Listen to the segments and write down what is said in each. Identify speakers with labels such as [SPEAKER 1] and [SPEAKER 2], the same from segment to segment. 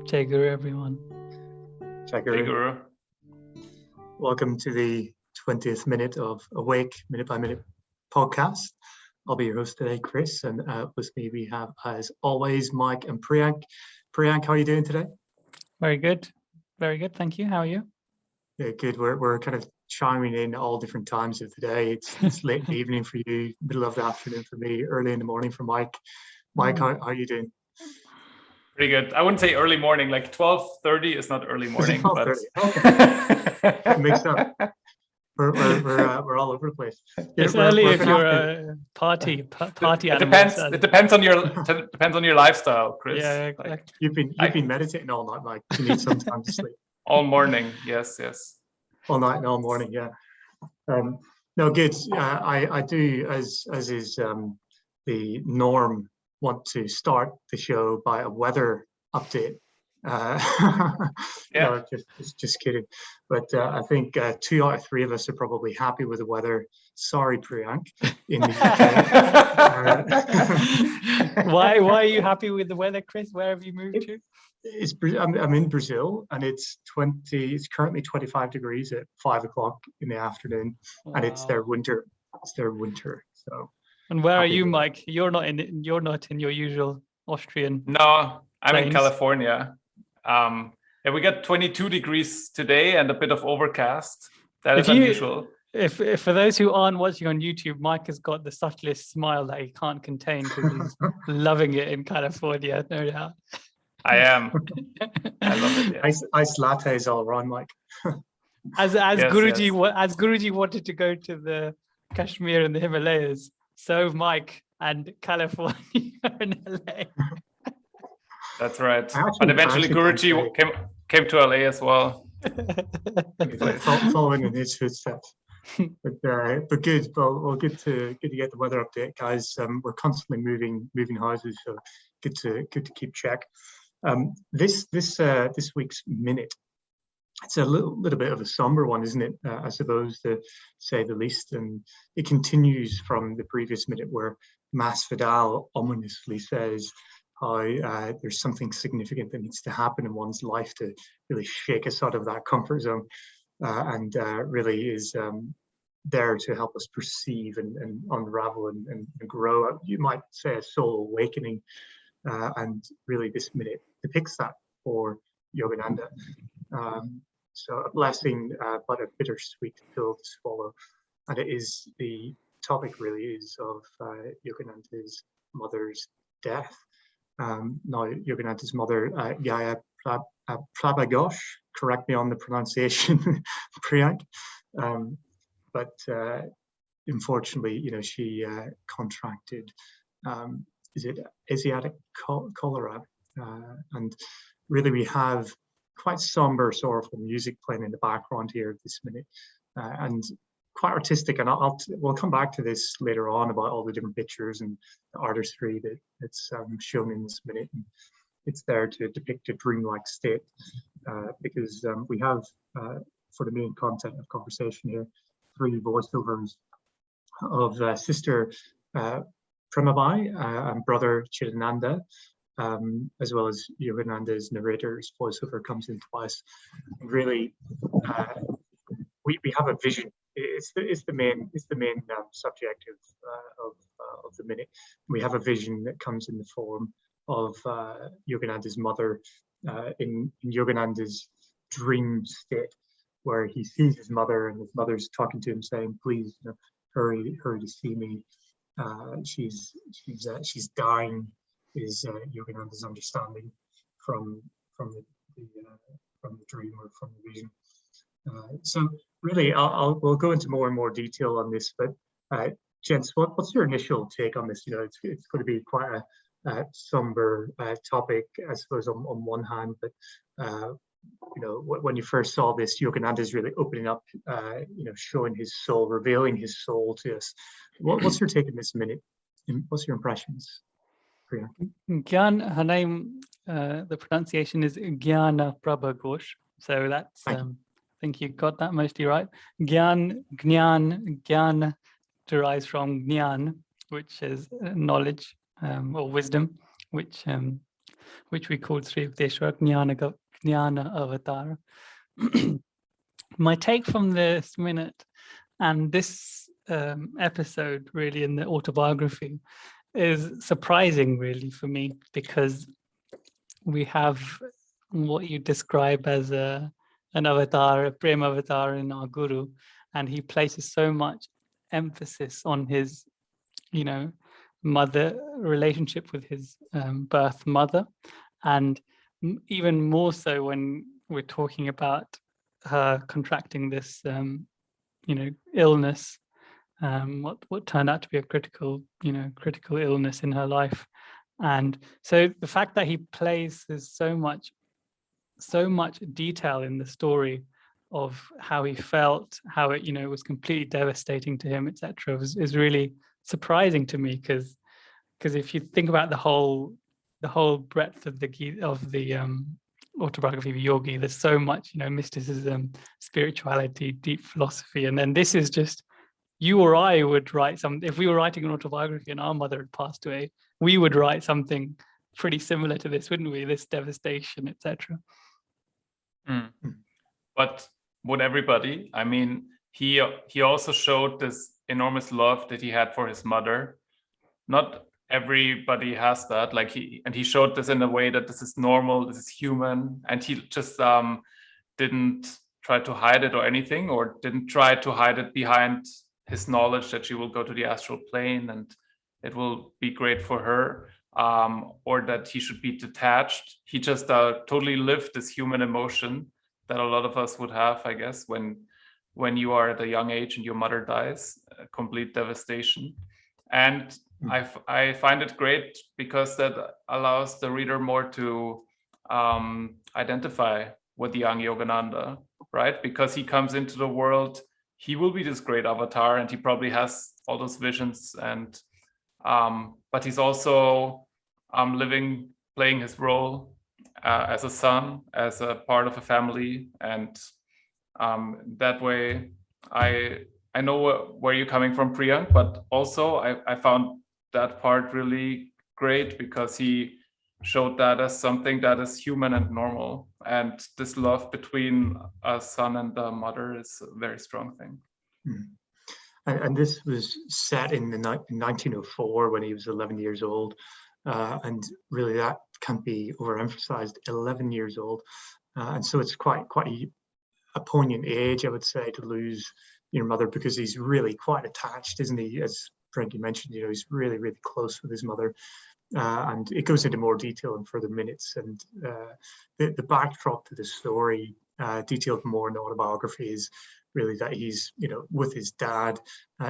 [SPEAKER 1] Jai Guru, everyone.
[SPEAKER 2] Jai Guru. Welcome to the 20th minute of Awake Minute by Minute podcast. I'll be your host today, Chris, and with me we have, as always, Mike and Priyank. Priyank, how are you doing today?
[SPEAKER 1] Very good. Very good. Thank you. How are you?
[SPEAKER 2] Yeah, good. We're kind of chiming in at all different times of the day. It's late in the evening for you, middle of the afternoon for me, early in the morning for Mike. Mike, how are you doing?
[SPEAKER 3] Pretty good. I wouldn't say early morning. Like 12:30 is not early morning.
[SPEAKER 2] 12:30. Okay. That makes sense. We're all over the place.
[SPEAKER 1] It's early if you're a party
[SPEAKER 3] It
[SPEAKER 1] animal.
[SPEAKER 3] It depends on your lifestyle, Chris.
[SPEAKER 1] Yeah, exactly.
[SPEAKER 2] Like, you've been meditating all night, Mike. You need some time to sleep.
[SPEAKER 3] All morning, yes.
[SPEAKER 2] All night and all morning, yeah. No, good. I do, as is the norm, want to start the show by a weather update.
[SPEAKER 3] Yeah.
[SPEAKER 2] No, just kidding. But I think 2 out of 3 of us are probably happy with the weather. Sorry, Priyank, in the UK.
[SPEAKER 1] Why are you happy with the weather, Chris? Where have you moved to?
[SPEAKER 2] I'm in Brazil, and it's currently 25 degrees at 5 o'clock in the afternoon. Wow. And it's their winter. So.
[SPEAKER 1] And where are you, Mike? You're not in your usual Austrian.
[SPEAKER 3] No, I'm
[SPEAKER 1] plains.
[SPEAKER 3] In California. Yeah, we got 22 degrees today and a bit of overcast. That is unusual.
[SPEAKER 1] If for those who aren't watching on YouTube, Mike has got the subtlest smile that he can't contain because he's loving it in California, no doubt.
[SPEAKER 3] I am. I love it. Yeah.
[SPEAKER 2] Ice lattes all around, Mike.
[SPEAKER 1] As Guruji wanted to go to the Kashmir and the Himalayas, so Mike and California and LA.
[SPEAKER 3] That's right. But eventually Guruji came to LA as well.
[SPEAKER 2] Following in his footsteps. But good. Well, good to get the weather update, guys. We're constantly moving houses, so good to keep check. This week's minute, it's a little bit of a somber one, isn't it? I suppose, to say the least. And it continues from the previous minute where Masvidal ominously says how there's something significant that needs to happen in one's life to really shake us out of that comfort zone, and really is there to help us perceive and unravel and grow. You might say a soul awakening, and really this minute depicts that for Yogananda. So a blessing, but a bittersweet pill to swallow. And the topic really is of Yogananda's mother's death. Now, Yogananda's mother, Gaya Prabhagosh, correct me on the pronunciation, Priyank. But unfortunately, she contracted, is it Asiatic cholera? And really we have quite somber, sorrowful music playing in the background here this minute, and quite artistic. And we'll come back to this later on about all the different pictures and the artistry that's shown in this minute. And it's there to depict a dreamlike state, because we have, for the main content of conversation here, 3 voiceovers of Sister Premabai and Brother Chidananda, as well as Yogananda's narrator's voiceover comes into us. And really, we have a vision. It's the main subject of the minute. We have a vision that comes in the form of Yogananda's mother in Yogananda's dream state, where he sees his mother and his mother's talking to him, saying, "Please, hurry to see me. She's dying." Is Yogananda's understanding from the dream or from the vision. So really, we'll go into more and more detail on this. But gents, what's your initial take on this? It's going to be quite a somber topic, I suppose, on one hand. But when you first saw this, Yogananda's really opening up, showing his soul, revealing his soul to us. What's your take in this minute? What's your impressions?
[SPEAKER 1] Gyan, her name, the pronunciation is Gyana Prabhagosh. So that's, I think you got that mostly right. Gyan derives from Gyan, which is knowledge or wisdom, which which we called Sri Yukteswar Jnana Avatar. My take from this minute and this episode, really, in the autobiography, is surprising, really, for me, because we have what you describe as an avatar, a prema avatar in our guru, and he places so much emphasis on his, mother relationship with his birth mother, and even more so when we're talking about her contracting this, illness, what turned out to be a critical illness in her life. And so the fact that he places so much detail in the story of how he felt, how it was completely devastating to him, etc., is really surprising to me, because if you think about the whole breadth of the autobiography of Yogi, there's so much mysticism, spirituality, deep philosophy, and then this is just, you or I would write something. If we were writing an autobiography and our mother had passed away, we would write something pretty similar to this, wouldn't we? This devastation, etc.
[SPEAKER 3] But would everybody? I mean, he also showed this enormous love that he had for his mother. Not everybody has that. Like he showed this in a way that this is normal, this is human, and he just didn't try to hide it or anything, or didn't try to hide it behind his knowledge that she will go to the astral plane and it will be great for her, or that he should be detached. He just totally lived this human emotion that a lot of us would have, I guess, when you are at a young age and your mother dies, complete devastation. And I find it great because that allows the reader more to identify with the young Yogananda, right? Because he comes into the world, he will be this great avatar, and he probably has all those visions, and but he's also playing his role as a son, as a part of a family, and that way I know where you're coming from, Priyank, but also I found that part really great because he showed that as something that is human and normal, and this love between a son and a mother is a very strong thing.
[SPEAKER 2] And this was set in 1904 when he was 11 years old, and really that can't be overemphasized. 11 years old, and so it's quite a poignant age, I would say, to lose your mother, because he's really quite attached, isn't he? As Frankie mentioned, he's really, really close with his mother. And it goes into more detail in further minutes. And the backdrop to the story, detailed more in the autobiography, is really that he's, with his dad.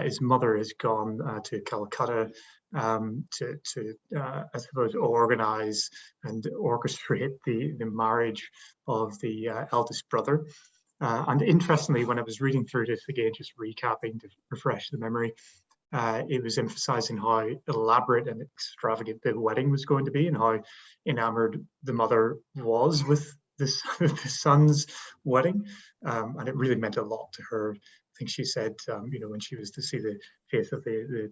[SPEAKER 2] His mother has gone to Calcutta to I suppose, organize and orchestrate the marriage of the eldest brother. And interestingly, when I was reading through this again, just recapping to refresh the memory, it was emphasizing how elaborate and extravagant the wedding was going to be, and how enamored the mother was with the son's wedding. And it really meant a lot to her. I think she said, when she was to see the face of the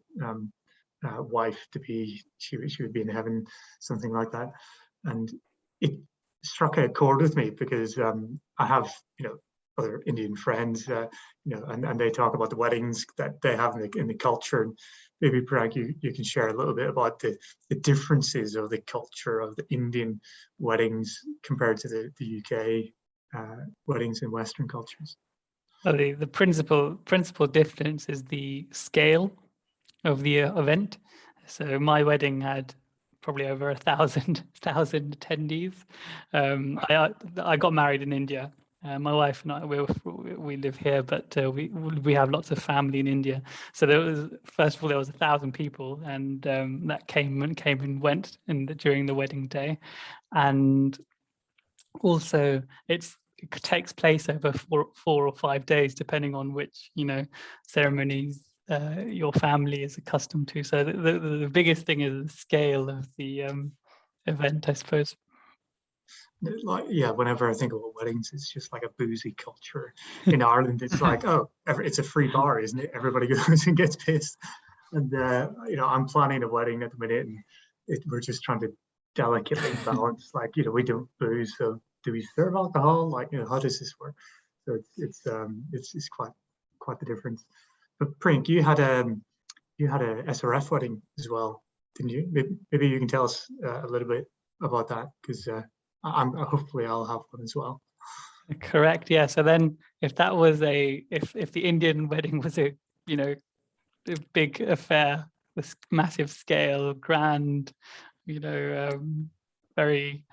[SPEAKER 2] wife to be, she would be in heaven, something like that. And it struck a chord with me because I have, other Indian friends, and they talk about the weddings that they have in the culture. And maybe, Priyank, you can share a little bit about the differences of the culture of the Indian weddings compared to the UK weddings in Western cultures.
[SPEAKER 1] Well, the principal difference is the scale of the event. So my wedding had probably over 1,000 attendees. I got married in India. My wife and I, we live here, but we have lots of family in India. So first of all, there was 1,000 people, and that came and went during the wedding day, and also it takes place over 4 or 5 days, depending on which ceremonies your family is accustomed to. So the biggest thing is the scale of the event, I suppose.
[SPEAKER 2] Whenever I think about weddings, it's just like a boozy culture. In Ireland, it's like, it's a free bar, isn't it? Everybody goes and gets pissed. And I'm planning a wedding at the minute, and we're just trying to delicately balanced. Like, we don't booze, so do we serve alcohol? Like, how does this work? So it's quite the difference. But Priyank, you had a SRF wedding as well, didn't you? Maybe you can tell us a little bit about that, because I'm hopefully I'll have one as well.
[SPEAKER 1] Correct. Yeah. So then, if that was if the Indian wedding was a a big affair, this massive scale, grand, very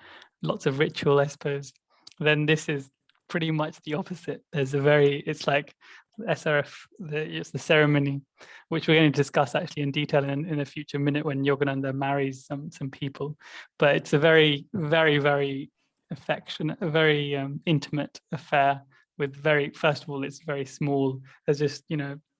[SPEAKER 1] lots of ritual, I suppose, then this is pretty much the opposite. It's like SRF, it's the ceremony, which we're going to discuss actually in detail in a future minute when Yogananda marries some people. But it's a very, very, very affectionate, a very intimate affair with first of all, it's very small. There's just,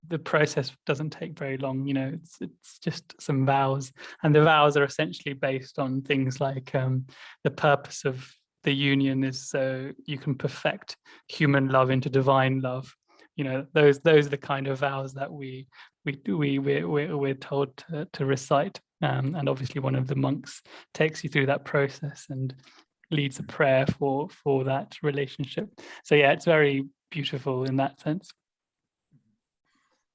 [SPEAKER 1] the process doesn't take very long. It's just some vows, and the vows are essentially based on things like the purpose of the union is so you can perfect human love into divine love. Those are the kind of vows that we're told to recite, and obviously one of the monks takes you through that process and leads a prayer for that relationship. So yeah, it's very beautiful in that sense.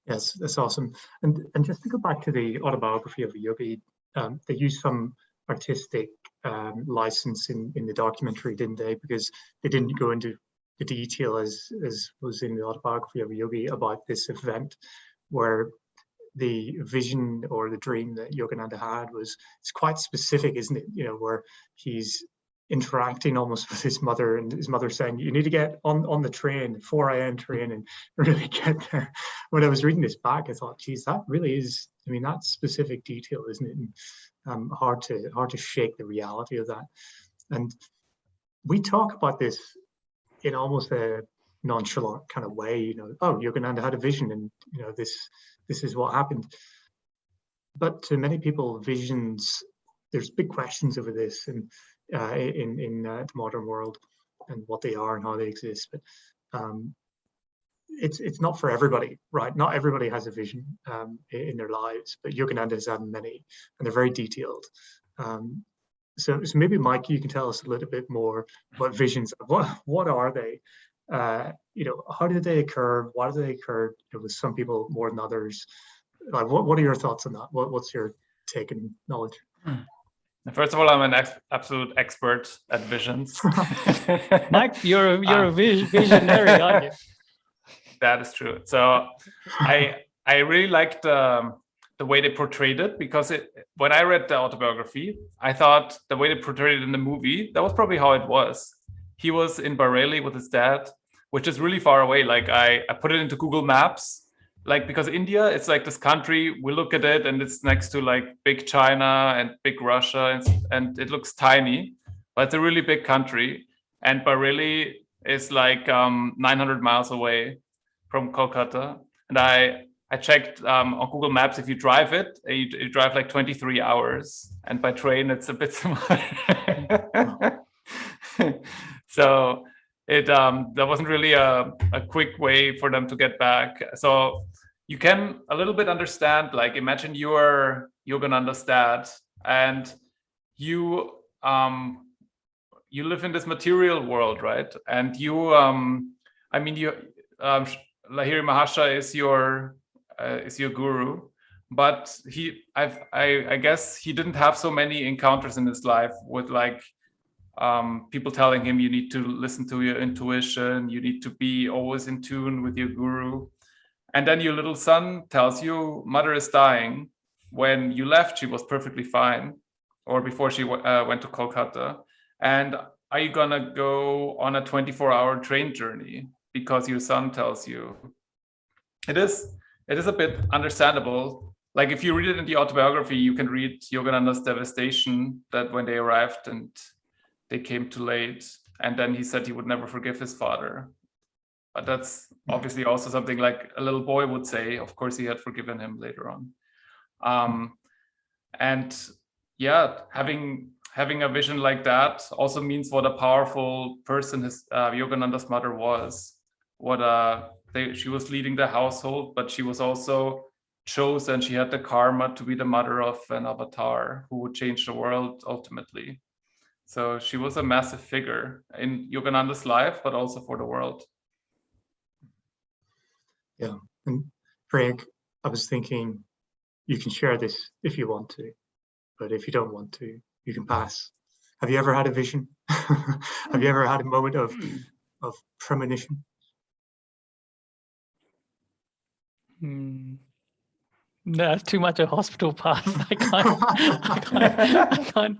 [SPEAKER 2] Yes, that's awesome. And just to go back to the autobiography of a yogi, they used some artistic license in the documentary, didn't they? Because they didn't go into the detail as was in the autobiography of a yogi about this event, where the vision or the dream that Yogananda had it's quite specific, isn't it? Where he's interacting almost with his mother, and his mother saying, you need to get on the train, 4 a.m. train, and really get there. When I was reading this back, I thought, geez, that really is, that's specific detail, isn't it? And hard to shake the reality of that. And we talk about this in almost a nonchalant kind of way, oh, Yogananda had a vision, and this is what happened. But to many people, visions, there's big questions over this, and in the modern world, and what they are and how they exist. But it's not for everybody, right? Not everybody has a vision in their lives, but Yogananda has had many, and they're very detailed. So maybe, Mike, you can tell us a little bit more about visions. What are they? How did they occur? Why do they occur with some people more than others? Like, what are your thoughts on that? What's your take and knowledge?
[SPEAKER 3] First of all, I'm an absolute expert at visions.
[SPEAKER 1] Mike, you're a visionary, aren't you?
[SPEAKER 3] That is true. So I really liked the way they portrayed it, because when I read the autobiography, I thought the way they portrayed it in the movie, that was probably how it was. He was in Bareilly with his dad, which is really far away. Like I put it into Google Maps, like, because India, it's like this country, we look at it and it's next to like big China and big Russia, and it looks tiny, but it's a really big country. And Bareilly is like 900 miles away from Kolkata. And I checked on Google Maps, if you drive it, you drive like 23 hours. And by train, it's a bit similar. So there wasn't really a quick way for them to get back. So you can a little bit understand, like, imagine you're Yogananda's dad, and you live in this material world, right? And Lahiri Mahasaya is your guru, but I guess he didn't have so many encounters in his life with like people telling him you need to listen to your intuition, you need to be always in tune with your guru. And then your little son tells you mother is dying. When you left, she was perfectly fine, or before she went to Kolkata. And are you gonna go on a 24-hour train journey because your son tells you? It is a bit understandable. Like, if you read it in the autobiography, you can read Yogananda's devastation that when they arrived and they came too late, and then he said he would never forgive his father. But that's obviously also something like a little boy would say. Of course, he had forgiven him later on. And yeah, having a vision like that also means what a powerful person Yogananda's mother was. She was leading the household, but she was also chosen, she had the karma to be the mother of an avatar who would change the world ultimately. So she was a massive figure in Yogananda's life, but also for the world.
[SPEAKER 2] Yeah, and Priyank, I was thinking you can share this if you want to, but if you don't want to, you can pass. Have you ever had a vision? Have you ever had a moment of premonition?
[SPEAKER 1] No, that's too much a hospital pass. I can't.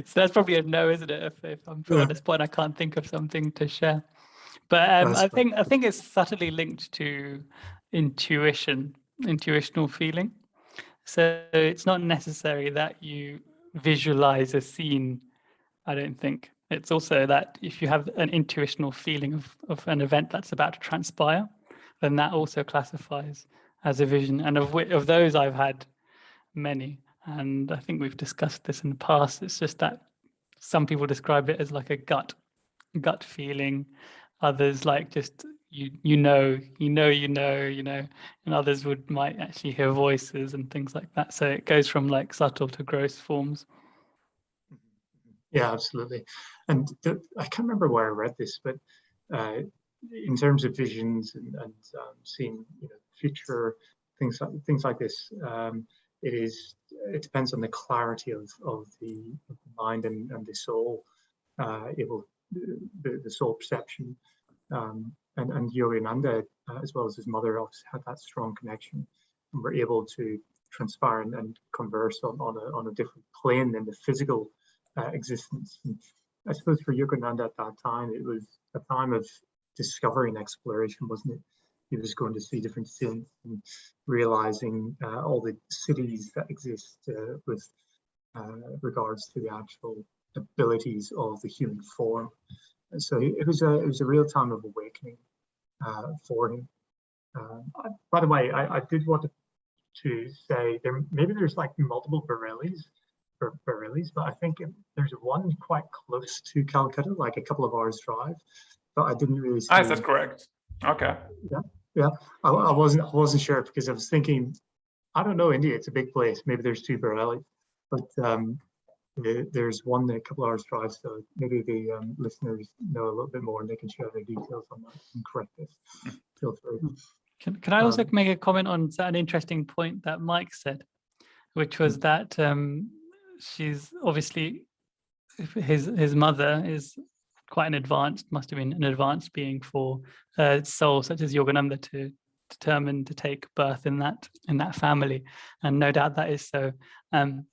[SPEAKER 1] So that's probably a no, isn't it? If I'm put on this point, I can't think of something to share. But I think it's subtly linked to intuitional feeling. So it's not necessary that you visualize a scene. I don't think it's also that if you have an intuitional feeling of an event that's about to transpire, then that also classifies as a vision. And of those, I've had many. And I think we've discussed this in the past. It's just that some people describe it as like a gut feeling. Others like just you know, and others might actually hear voices and things like that. So it goes from like subtle to gross forms.
[SPEAKER 2] Yeah, absolutely. And I can't remember where I read this, but in terms of visions and seeing future things like this, it depends on the clarity of the mind and the soul, the soul perception. And Yogananda, as well as his mother, obviously had that strong connection, and were able to transpire and converse on a different plane than the physical existence. And I suppose for Yogananda at that time, it was a time of discovery and exploration, wasn't it? He was going to see different scenes and realizing all the cities that exist with regards to the actual abilities of the human form. And so it was a real time of awakening for him. By the way, I did want to say there's like multiple Bareilles, but I think there's one quite close to Calcutta, like a couple of hours drive. But I didn't really see.
[SPEAKER 3] Is that correct? Okay.
[SPEAKER 2] Yeah. I wasn't sure because I was thinking, I don't know, India. It's a big place. Maybe there's two Bareilles, but there's one a couple hours drive. So maybe the listeners know a little bit more and they can share their details on that and correct this. Feel free.
[SPEAKER 1] Can I also make a comment on an interesting point that Mike said, which was that she's obviously his mother is quite must have been an advanced being for a soul such as Yogananda to determine to take birth in that family, and no doubt that is so. And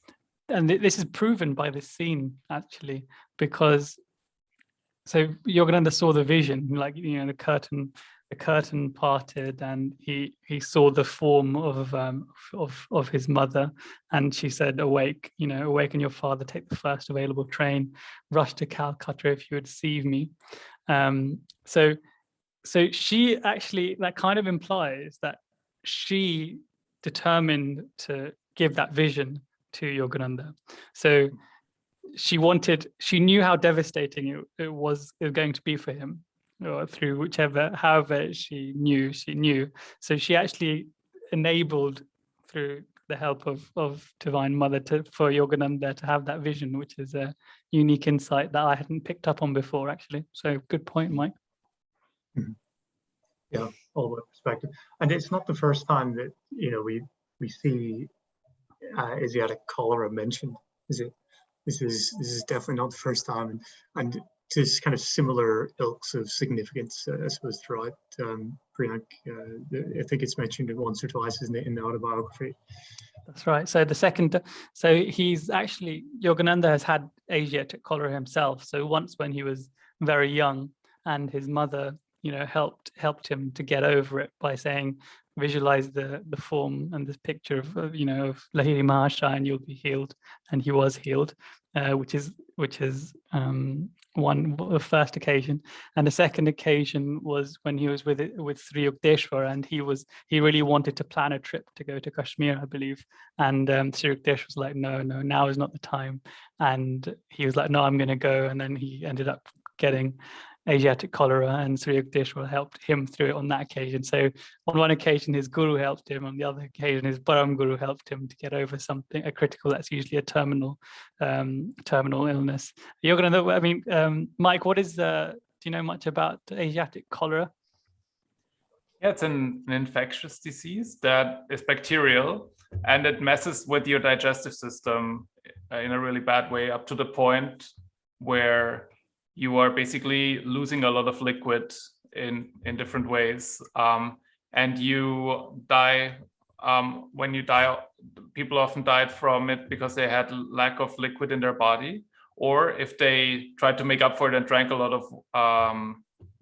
[SPEAKER 1] this is proven by this scene actually, because so Yogananda saw the vision, like the curtain parted, and he saw the form of his mother, and she said, "Awake, awaken your father. Take the first available train. Rush to Calcutta if you would receive me." So she actually, that kind of implies that she determined to give that vision to Yogananda. So she knew how devastating it was going to be for him, or through however she knew. So she actually enabled, through the help of Divine Mother, for Yogananda to have that vision, which is a unique insight that I hadn't picked up on before, actually. So good point, Mike.
[SPEAKER 2] Mm-hmm. Yeah, all about perspective. And it's not the first time that we see Asiatic cholera mentioned, is it? This is definitely not the first time, and just kind of similar ilks of significance, I suppose, throughout Priyank. I think it's mentioned once or twice, isn't it, in the autobiography?
[SPEAKER 1] That's right. So he's actually, Yogananda has had Asiatic cholera himself. So once when he was very young, and his mother, helped him to get over it by saying, visualize the form and this picture of Lahiri Mahashaya and you'll be healed. And he was healed, which is the first occasion. And the second occasion was when he was with Sri Yukteswar, and he really wanted to plan a trip to go to Kashmir, I believe. And Sri Yukteswar was like, no, now is not the time. And he was like, no, I'm going to go. And then he ended up getting Asiatic cholera, and Sri Yukteswar helped him through it on that occasion. So on one occasion, his guru helped him. On the other occasion, his Param Guru helped him to get over something, a critical, that's usually a terminal illness. Yogananda, I mean, Mike, what is do you know much about Asiatic cholera?
[SPEAKER 3] Yeah, it's an infectious disease that is bacterial, and it messes with your digestive system in a really bad way, up to the point where you are basically losing a lot of liquid in different ways, and you die. When you die, people often died from it because they had lack of liquid in their body, or if they tried to make up for it and drank a lot of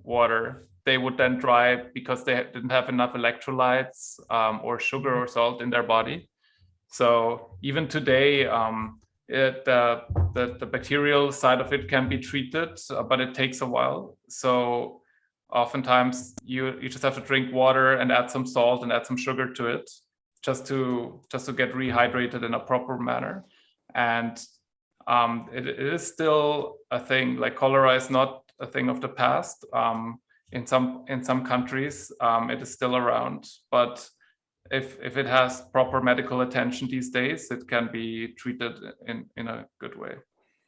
[SPEAKER 3] water, they would then die because they didn't have enough electrolytes or sugar or salt in their body. So even today, the bacterial side of it can be treated, but it takes a while. So oftentimes you just have to drink water and add some salt and add some sugar to it, just to get rehydrated in a proper manner. And it is still a thing. Like cholera is not a thing of the past. In some countries, it is still around, but if it has proper medical attention these days, it can be treated in a good way.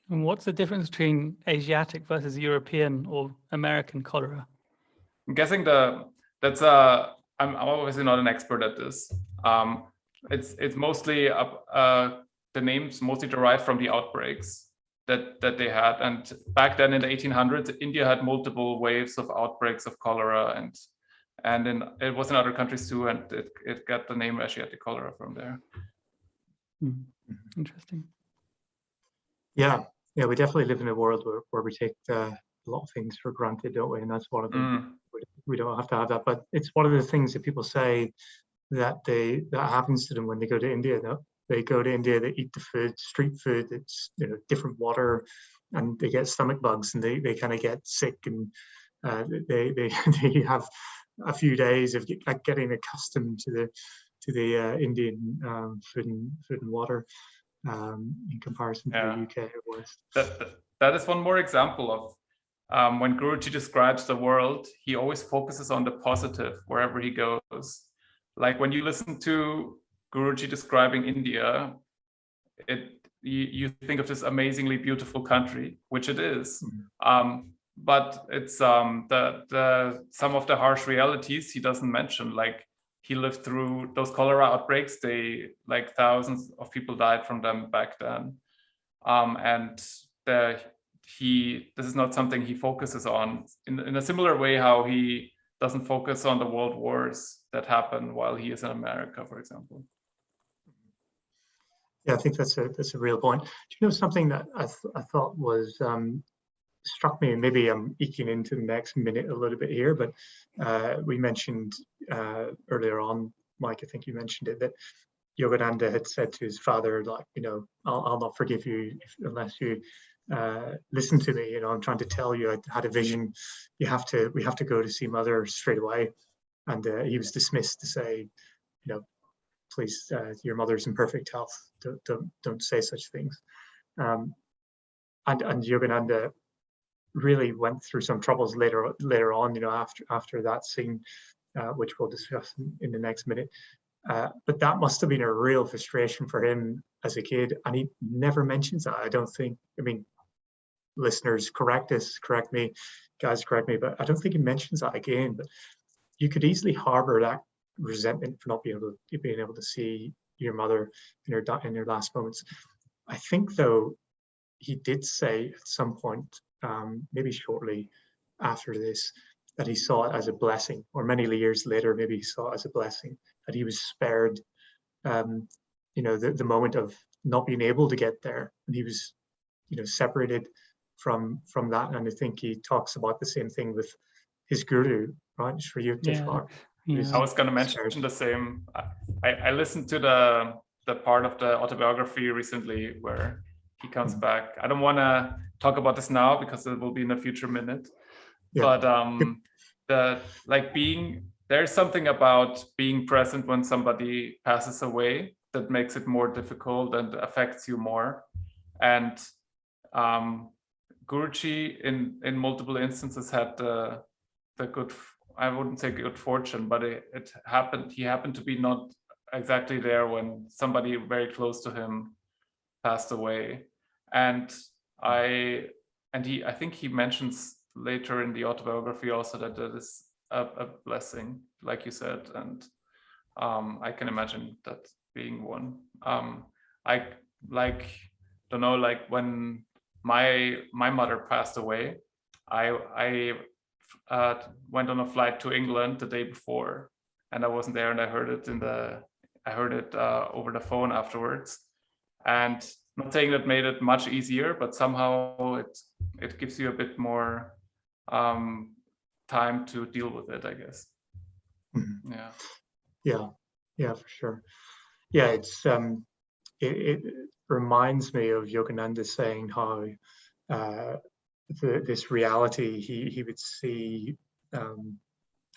[SPEAKER 1] And what's the difference between Asiatic versus European or American cholera?
[SPEAKER 3] I'm guessing I'm obviously not an expert at this. It's mostly the names mostly derived from the outbreaks that they had, and back then in the 1800s, India had multiple waves of outbreaks of cholera, and it was in other countries too, and it got the name Asiatic cholera from there.
[SPEAKER 1] Interesting.
[SPEAKER 2] Yeah, we definitely live in a world where we take a lot of things for granted, don't we? And that's one of them. We don't have to have that, but it's one of the things that people say that happens to them when they go to India. They go to India, they eat the food, street food. It's different water, and they get stomach bugs, and they kind of get sick, and they have a few days of getting accustomed to the Indian food and water in comparison to the UK or West.
[SPEAKER 3] That is one more example of when Guruji describes the world, he always focuses on the positive wherever he goes. Like when you listen to Guruji describing India, you think of this amazingly beautiful country, which it is. But it's some of the harsh realities he doesn't mention. Like he lived through those cholera outbreaks. Thousands of people died from them back then. And this is not something he focuses on in a similar way how he doesn't focus on the world wars that happen while he is in America, for example.
[SPEAKER 2] Yeah, I think that's a real point. Do you know something that I thought was struck me, and maybe I'm eking into the next minute a little bit here, but we mentioned earlier on, Mike, I think you mentioned it, that Yogananda had said to his father, like, I'll not forgive you unless you listen to me. I'm trying to tell you, I had a vision. We have to go to see Mother straight away. And he was dismissed to say, please, your mother's in perfect health. Don't say such things. And Yogananda really went through some troubles later on, after that scene, which we'll discuss in the next minute. But that must have been a real frustration for him as a kid, and he never mentions that. I don't think. I mean, listeners, correct me, guys, correct me, but I don't think he mentions that again. But you could easily harbor that resentment for not being able to see your mother in her last moments. I think, though, he did say at some point, maybe shortly after this, that he saw it as a blessing, or many years later, maybe he saw it as a blessing that he was spared, the moment of not being able to get there, and he was, separated from that. And I think he talks about the same thing with his guru, right, Sri Yukteswar.
[SPEAKER 1] Yeah.
[SPEAKER 3] I was going to mention the same. I listened to the part of the autobiography recently where he comes back. I don't want to talk about this now because it will be in a future minute. Yeah. But there's something about being present when somebody passes away that makes it more difficult and affects you more. And Guruji in multiple instances had the good, I wouldn't say good fortune, but it happened. He happened to be not exactly there when somebody very close to him passed away, and I think he mentions later in the autobiography also that that is a blessing, like you said, and I can imagine that being one. I don't know, like when my mother passed away, I went on a flight to England the day before, and I wasn't there, and I heard it over the phone afterwards. And not saying that made it much easier, but somehow it gives you a bit more time to deal with it, I guess.
[SPEAKER 2] Mhm.
[SPEAKER 3] Yeah,
[SPEAKER 2] for sure. Yeah, it reminds me of Yogananda saying how this reality he would see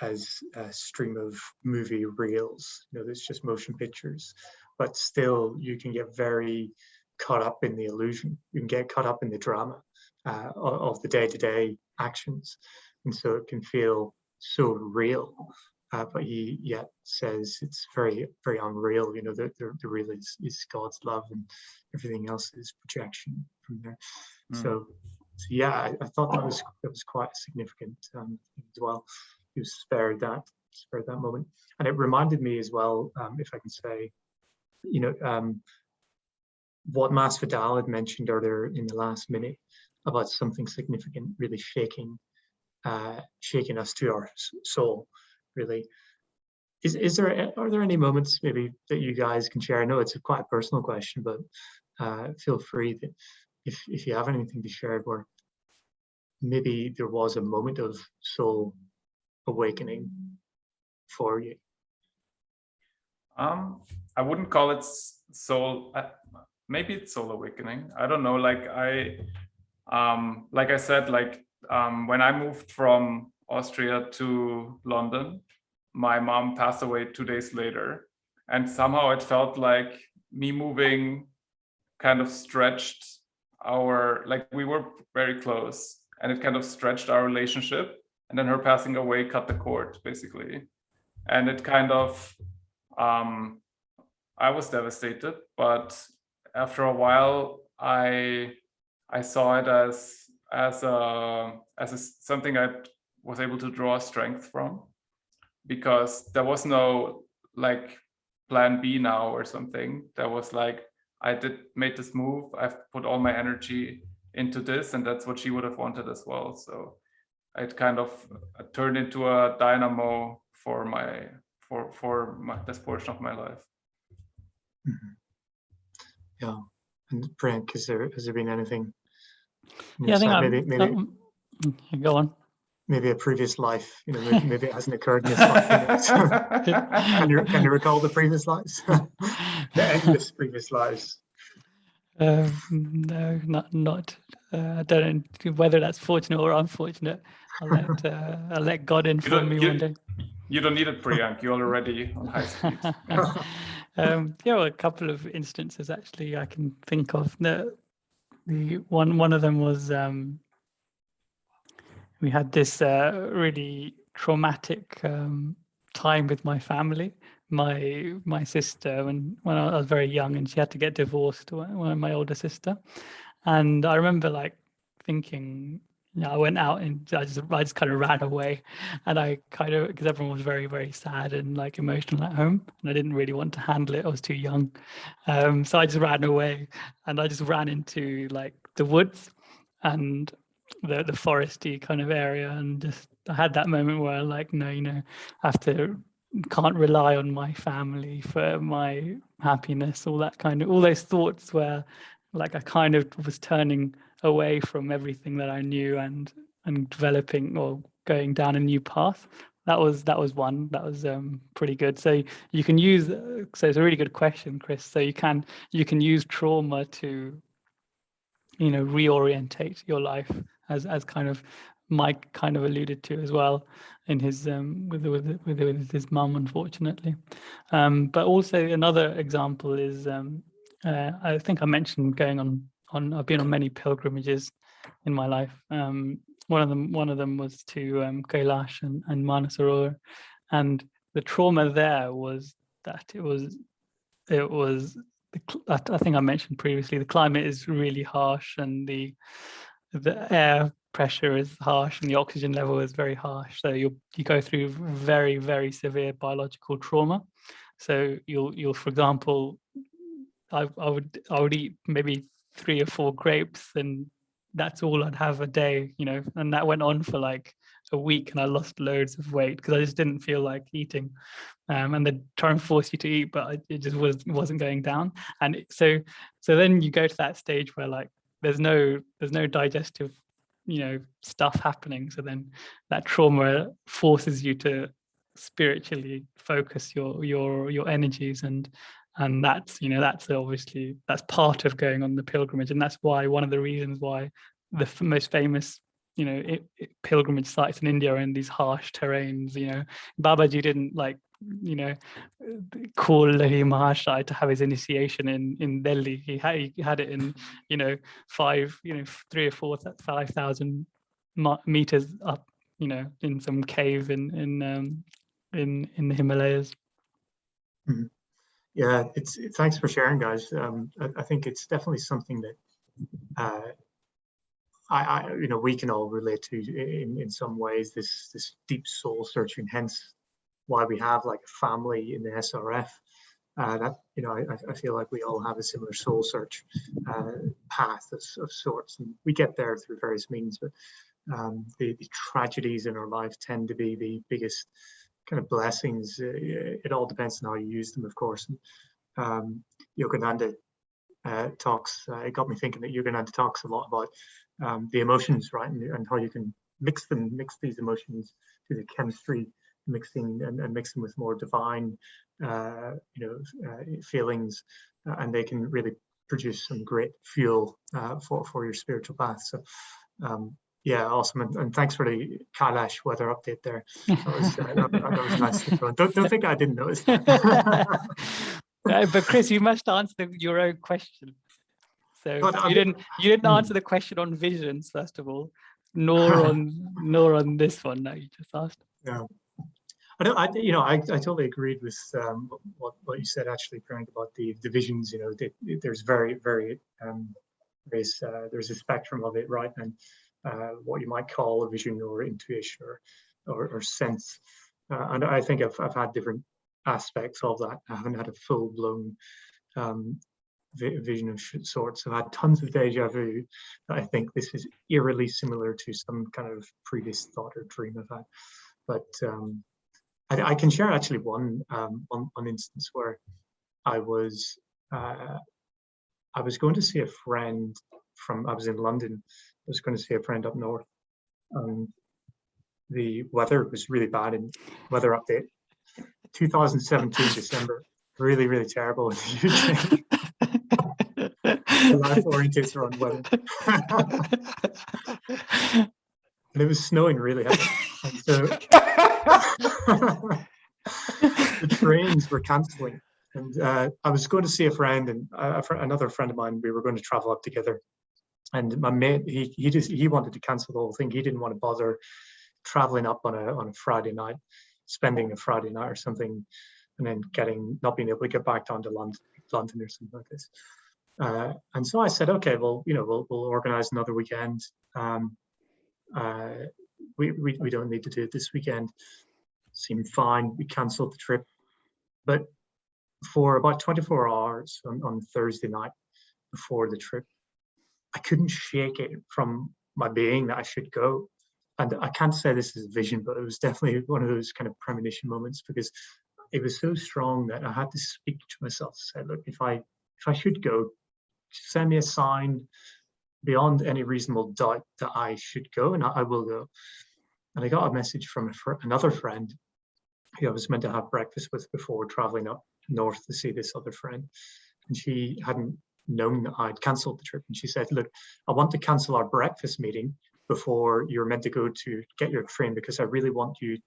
[SPEAKER 2] as a stream of movie reels. There's just motion pictures, but still you can get very caught up in the illusion. You can get caught up in the drama of the day-to-day actions, and so it can feel so real. But he yet says it's very, very unreal. The real is God's love, and everything else is projection from there. So yeah, I thought that was quite a significant as well. He was spared that moment, and it reminded me as well, if I can say, what Mas Vidal had mentioned earlier in the last minute about something significant really shaking us to our soul. Really, are there any moments maybe that you guys can share? I know it's quite a personal question, but feel free that if you have anything to share where maybe there was a moment of soul awakening for you.
[SPEAKER 3] I wouldn't call it soul. Maybe it's soul awakening. I don't know. Like I said, when I moved from Austria to London, my mom passed away 2 days later, and somehow it felt like me moving kind of stretched we were very close, and it kind of stretched our relationship, and then her passing away cut the cord basically, and it kind of I was devastated, but after a while I saw it as something I was able to draw strength from, because there was no plan B now or something. There was I made this move, I've put all my energy into this, and that's what she would have wanted as well. So it kind of turned into a dynamo for this portion of my life.
[SPEAKER 2] Mm-hmm. Yeah. And Priyank, has there been anything?
[SPEAKER 1] Yeah, I think
[SPEAKER 2] maybe
[SPEAKER 1] go on.
[SPEAKER 2] Maybe a previous life, maybe it hasn't occurred in this life. Can you recall the previous lives? The endless previous lives.
[SPEAKER 1] No, not. I don't know whether that's fortunate or unfortunate. I'll let God inform me one day.
[SPEAKER 3] You don't need it, Priyank. You're already on high speed.
[SPEAKER 1] Well, a couple of instances actually I can think of. The one of them was we had this really traumatic time with my family. My sister, when I was very young, and she had to get divorced, my older sister. And I remember thinking, I went out and I just kind of ran away, and because everyone was very, very sad and emotional at home, and I didn't really want to handle it. I was too young, so I just ran away, and I just ran into the woods and the foresty kind of area, and just I had that moment where I can't rely on my family for my happiness, all those thoughts where I kind of was turning away from everything that I knew and developing or going down a new path. That was one that was pretty good. So you can use. So it's a really good question, Chris. So you can use trauma to reorientate your life, as kind of Mike kind of alluded to as well in his with his mum, unfortunately. But also another example is I think I mentioned going on I've been on many pilgrimages in my life. One of them was to Kailash and Manasaror, and the trauma there was that it was I think I mentioned previously, the climate is really harsh, and the air pressure is harsh, and the oxygen level is very harsh. So you go through very, very severe biological trauma. So you'll for example, I would eat maybe 3 or 4 grapes, and that's all I'd have a day, you know, and that went on for like a week, and I lost loads of weight because I just didn't feel like eating. And they try and force you to eat, but it just wasn't going down. And so then you go to that stage where like there's no digestive, you know, stuff happening. So then that trauma forces you to spiritually focus your energies, and that's, you know, that's obviously, that's part of going on the pilgrimage. And that's why one of the reasons why the most famous, you know, pilgrimage sites in India are in these harsh terrains. You know, Babaji didn't like, you know, call Lahi Mahashai to have his initiation in Delhi. He had it in, you know, 3 or 4, 5,000 meters up, you know, in some cave in the Himalayas.
[SPEAKER 2] Mm-hmm. Yeah, thanks for sharing, guys. I think it's definitely something that you know, we can all relate to in some ways. This deep soul searching, hence why we have like a family in the SRF. That, you know, I feel like we all have a similar soul search path of sorts, and we get there through various means. But the tragedies in our life tend to be the biggest kind of blessings. It all depends on how you use them, of course. Yogananda talks. It got me thinking that Yogananda talks a lot about the emotions, right, and how you can mix these emotions to the chemistry, mixing and mix them with more divine, feelings, and they can really produce some great fuel for your spiritual path. So. Yeah, awesome, and thanks for the Kailash weather update there. That was nice to throw. Don't think I didn't notice that.
[SPEAKER 1] But Chris, you must answer your own question. So you didn't answer the question on visions, first of all, nor on this one that you just asked.
[SPEAKER 2] Yeah, I totally agreed with what you said, actually, Priyank, about the visions. You know, there's there's a spectrum of it, right? And what you might call a vision or intuition or sense. And I think I've had different aspects of that. I haven't had a full-blown vision of sorts. I've had tons of deja vu. I think this is eerily similar to some kind of previous thought or dream I've had. But I can share actually one instance where I was going to see a friend I was in London. I was going to see a friend up north. The weather was really bad in weather update. 2017 December, really, really terrible in the UK. The life orientates around weather. And it was snowing really heavy. And so the trains were cancelling. And I was going to see a friend, and another friend of mine. We were going to travel up together. And my mate, he wanted to cancel the whole thing. He didn't want to bother traveling up on a Friday night, spending a Friday night or something, and then not being able to get back down to London or something like this. And so I said, okay, well, you know, we'll organize another weekend. We don't need to do it this weekend. Seemed fine. We cancelled the trip, but for about 24 hours on Thursday night before the trip, I couldn't shake it from my being that I should go. And I can't say this is a vision, but it was definitely one of those kind of premonition moments, because it was so strong that I had to speak to myself to say, look, if I should go, send me a sign beyond any reasonable doubt that I should go, and I will go. And I got a message from another friend who I was meant to have breakfast with before traveling up north to see this other friend. And she hadn't known that I'd cancelled the trip. And she said, look, I want to cancel our breakfast meeting before you're meant to go to get your train, because I really want you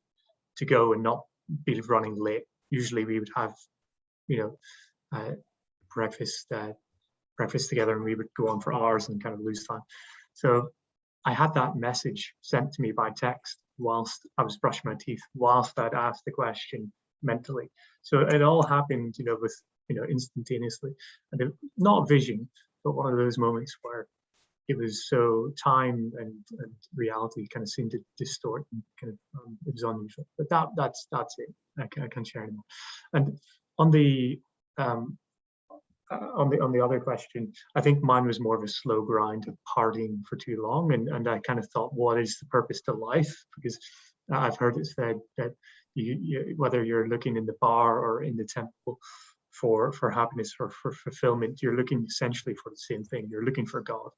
[SPEAKER 2] to go and not be running late. Usually we would have, you know, breakfast together, and we would go on for hours and kind of lose time. So I had that message sent to me by text whilst I was brushing my teeth, whilst I'd asked the question mentally. So it all happened, with, instantaneously. And not a vision, but one of those moments where it was so time and reality kind of seemed to distort, and kind of it was unusual. But that's it. I can't share anymore. And on the other question, I think mine was more of a slow grind of partying for too long, and I kind of thought, what is the purpose to life? Because I've heard it said that you whether you're looking in the bar or in the temple for happiness or for fulfillment, you're looking essentially for the same thing. You're looking for God.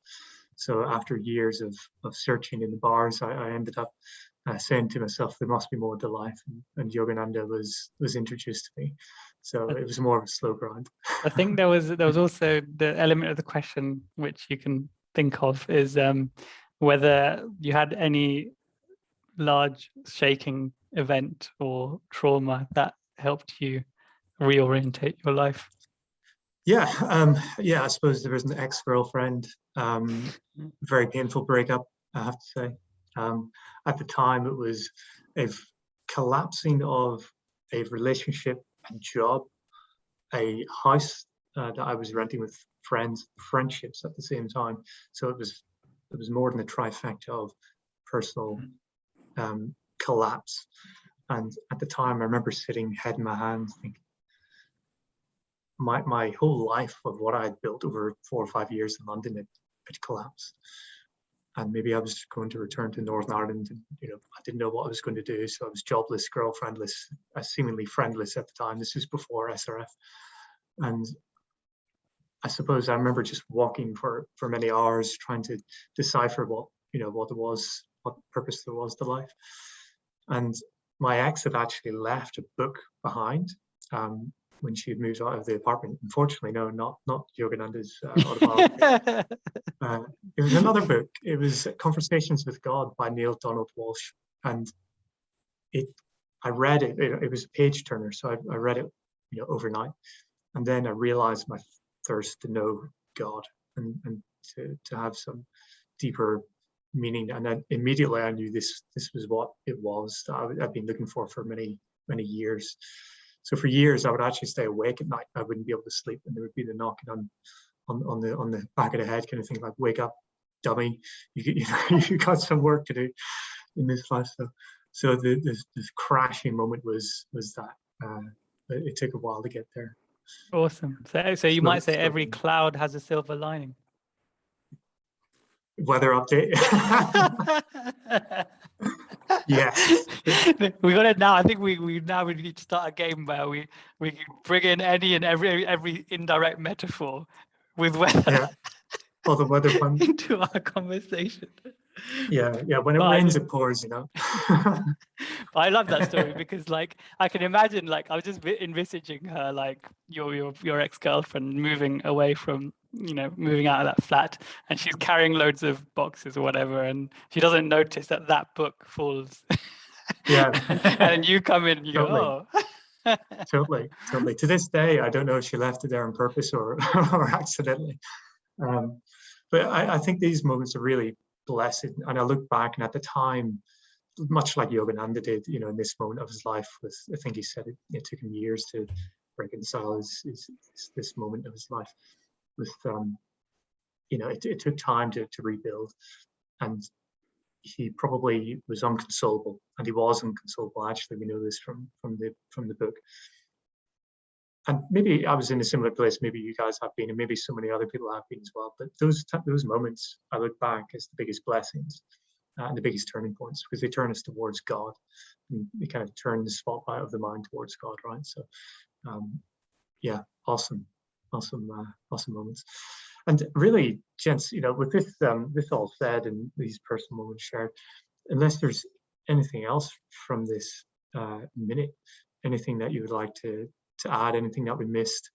[SPEAKER 2] So after years of searching in the bars, I ended up saying to myself, there must be more to life, and Yogananda was introduced to me. So it was more of a slow grind.
[SPEAKER 1] I think there was also the element of the question which you can think of is whether you had any large shaking event or trauma that helped you reorientate your life.
[SPEAKER 2] Yeah, I suppose there was an ex-girlfriend, very painful breakup, I have to say. At the time, it was a collapsing of a relationship, a job, a house that I was renting with friends, friendships at the same time. So it was more than a trifecta of personal collapse. And at the time, I remember sitting head in my hands, thinking, my whole life of what I had built over 4 or 5 years in London had collapsed. And maybe I was going to return to Northern Ireland, and I didn't know what I was going to do. So I was jobless, girlfriendless, seemingly friendless at the time. This was before SRF. And I suppose I remember just walking for many hours trying to decipher what there was, what purpose there was to life. And my ex had actually left a book behind when she had moved out of the apartment. Unfortunately, no, not Yogananda's autobiography. It was another book. It was Conversations with God by Neil Donald Walsh. And I read it. It was a page turner, so I read it overnight. And then I realized my thirst to know God and to have some deeper meaning. And then immediately I knew this was what it was that I'd been looking for many, many years. So for years, I would actually stay awake at night. I wouldn't be able to sleep, and there would be the knocking on the back of the head, kind of thing, like, "Wake up, dummy! You got some work to do in this life." So this crashing moment was that. It took a while to get there.
[SPEAKER 1] Awesome. So you might say every cloud has a silver lining.
[SPEAKER 2] Weather update. Yes.
[SPEAKER 1] We got it now. I think we need to start a game where we bring in any and every indirect metaphor with weather.
[SPEAKER 2] Yeah. All the weather puns
[SPEAKER 1] into our conversation.
[SPEAKER 2] Yeah. When it rains, it pours.
[SPEAKER 1] But I love that story because, like, I can imagine, like, I was just envisaging her, like, your ex-girlfriend moving away from, moving out of that flat, and she's carrying loads of boxes or whatever, and she doesn't notice that book falls.
[SPEAKER 2] Yeah.
[SPEAKER 1] And then you come in and you
[SPEAKER 2] Totally.
[SPEAKER 1] go, oh.
[SPEAKER 2] Totally. To this day, I don't know if she left it there on purpose or accidentally. But I think these moments are really blessed. And I look back, and at the time, much like Yogananda did, in this moment of his life, I think he said it took him years to reconcile this moment of his life with, it took time to rebuild. And he probably was unconsolable, and he was unconsolable. Actually, we know this from the book. And maybe I was in a similar place. Maybe you guys have been, and maybe so many other people have been as well. But those moments, I look back as the biggest blessings and the biggest turning points, because they turn us towards God, and they kind of turn the spotlight of the mind towards God, right? So, awesome moments. And really, gents, with this all said and these personal moments shared, unless there's anything else from this minute, anything that you would like to add, anything that we missed,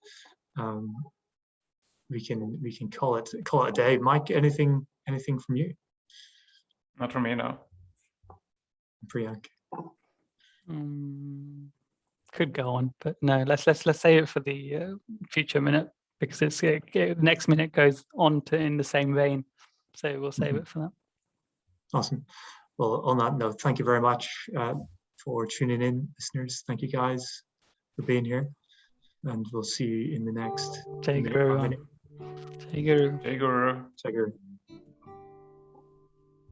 [SPEAKER 2] we can call it a day. Mike, anything from you?
[SPEAKER 3] Not from me, no.
[SPEAKER 2] Priyank.
[SPEAKER 1] Could go on, but no. Let's save it for the future minute, because it's the next minute goes on to in the same vein. So we'll save it for that.
[SPEAKER 2] Awesome. Well, on that note, thank you very much for tuning in, listeners. Thank you guys for being here, and we'll see you in the next
[SPEAKER 1] Jai
[SPEAKER 2] minute
[SPEAKER 1] Guru.
[SPEAKER 2] by minute.
[SPEAKER 1] Jai Guru.
[SPEAKER 3] Jai Guru.
[SPEAKER 2] Take care.